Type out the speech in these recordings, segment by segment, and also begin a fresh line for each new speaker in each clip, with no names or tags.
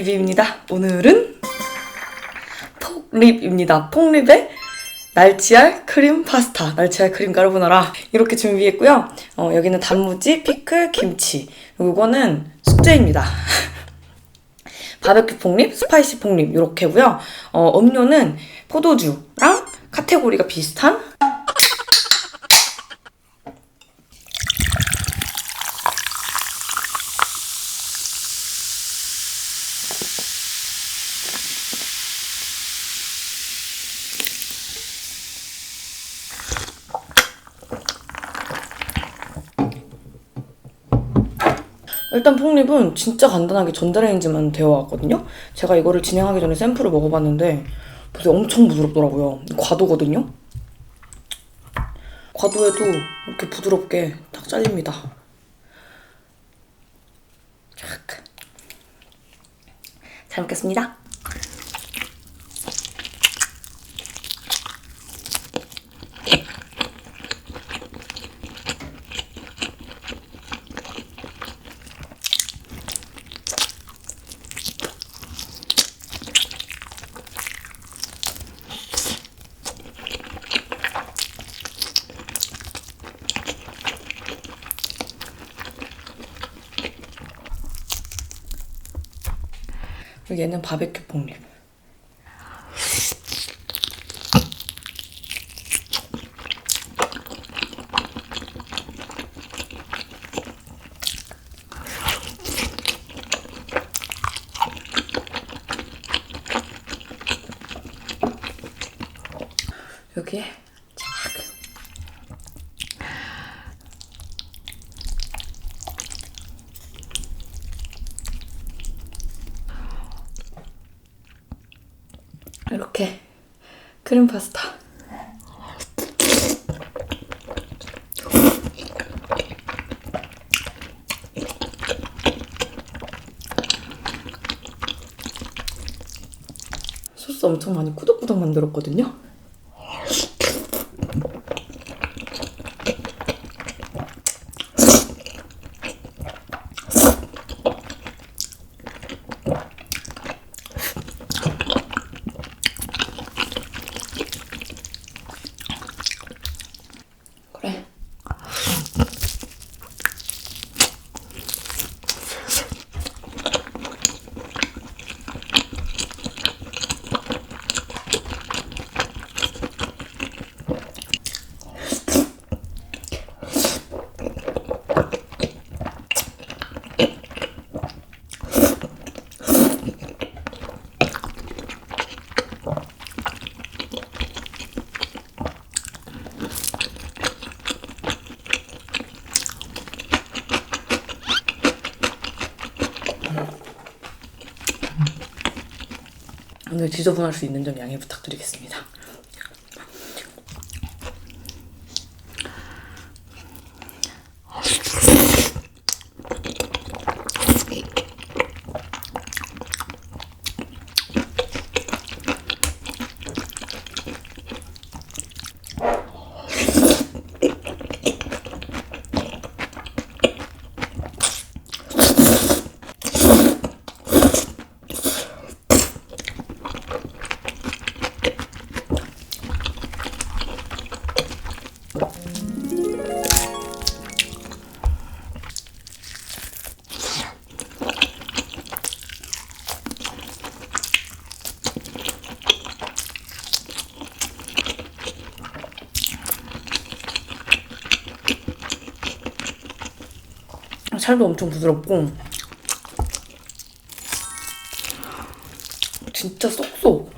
리뷰입니다. 오늘은 폭립입니다. 폭립의 날치알 크림 파스타, 날치알 크림 까르보나라 이렇게 준비했고요. 여기는 단무지, 피클, 김치. 이거는 숙제입니다. 바베큐 폭립, 스파이시 폭립 이렇게고요. 음료는 포도주랑 카테고리가 비슷한 일단 폭립은 진짜 간단하게 전자레인지만 데워왔거든요. 제가 이거를 진행하기 전에 샘플을 먹어봤는데 보세요, 엄청 부드럽더라고요. 과도거든요. 과도에도 이렇게 부드럽게 딱 잘립니다. 잘 먹겠습니다. 그리고 얘는 바베큐 폭립. 여기에 쫙 이렇게 크림 파스타. 소스 엄청 많이 꾸덕꾸덕 만들었거든요. 그래. 오늘 지저분할 수 있는 점 양해 부탁드리겠습니다. 살도 엄청 부드럽고 진짜 쏙쏙.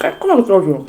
깔끔하게 떨어져요.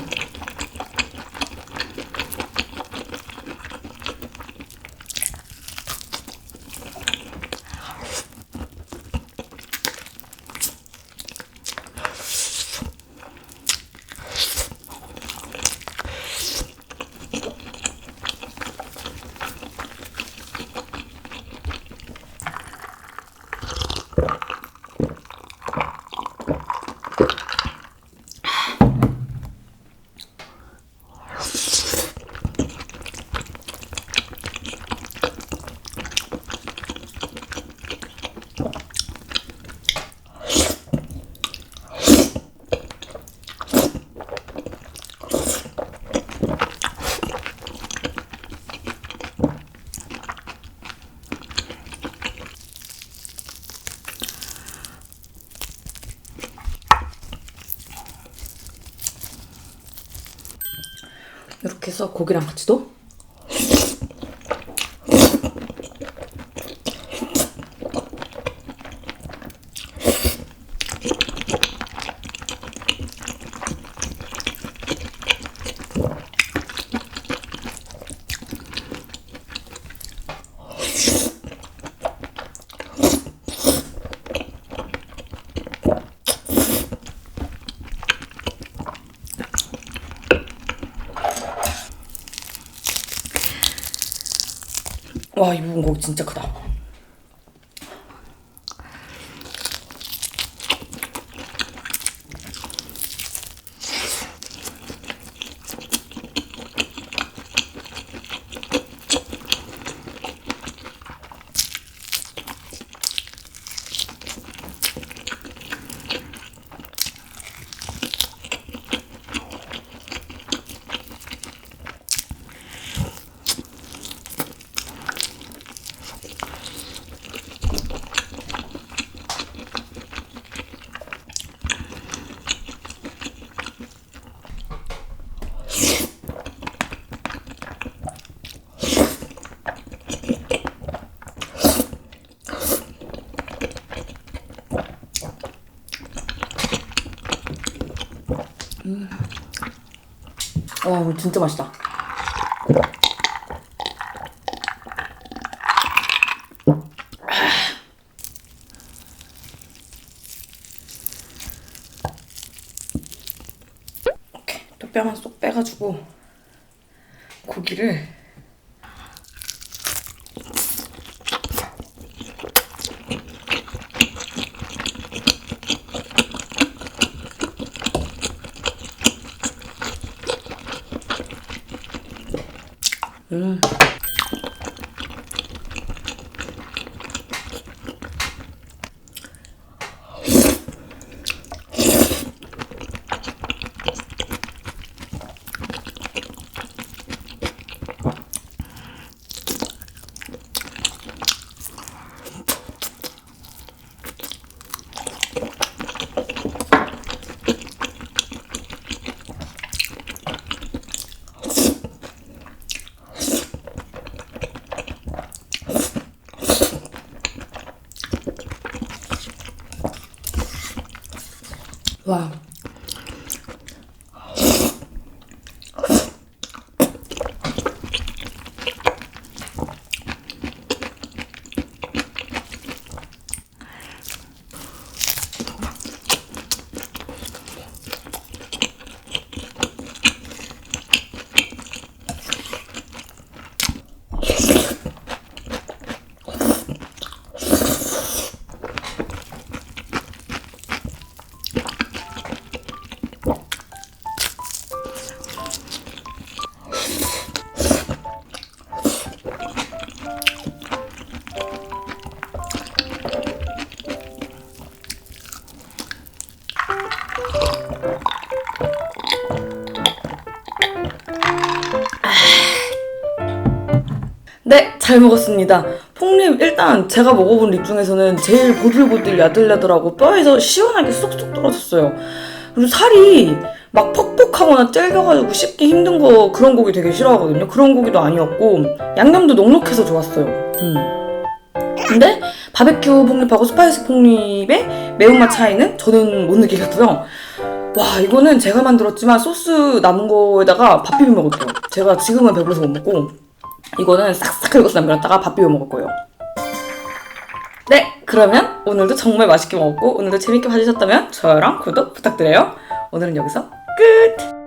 이렇게 해서 고기랑 같이 도 와, 이 부분 고기 진짜 크다. 와, 이거 진짜 맛있다. 이렇게 또 뼈만 쏙 빼가지고 고기를 와. 네, 잘 먹었습니다. 폭립 일단 제가 먹어본 립 중에서는 제일 보들보들 야들야들하고 뼈에서 시원하게 쏙쏙 떨어졌어요. 그리고 살이 막 퍽퍽하거나 질겨가지고 씹기 힘든 거 그런 고기 되게 싫어하거든요. 그런 고기도 아니었고 양념도 넉넉해서 좋았어요. 근데 바베큐 폭립하고 스파이시 폭립의 매운맛 차이는 저는 못 느끼겠고요. 와, 이거는 제가 만들었지만 소스 남은 거에다가 밥 비벼 먹을게요. 제가 지금은 배불러서 못 먹고 이거는 싹싹 긁어서 남겨놨다가 밥 비벼 먹을 거예요. 네, 그러면 오늘도 정말 맛있게 먹었고 오늘도 재밌게 봐주셨다면 좋아요랑 구독 부탁드려요. 오늘은 여기서 끝!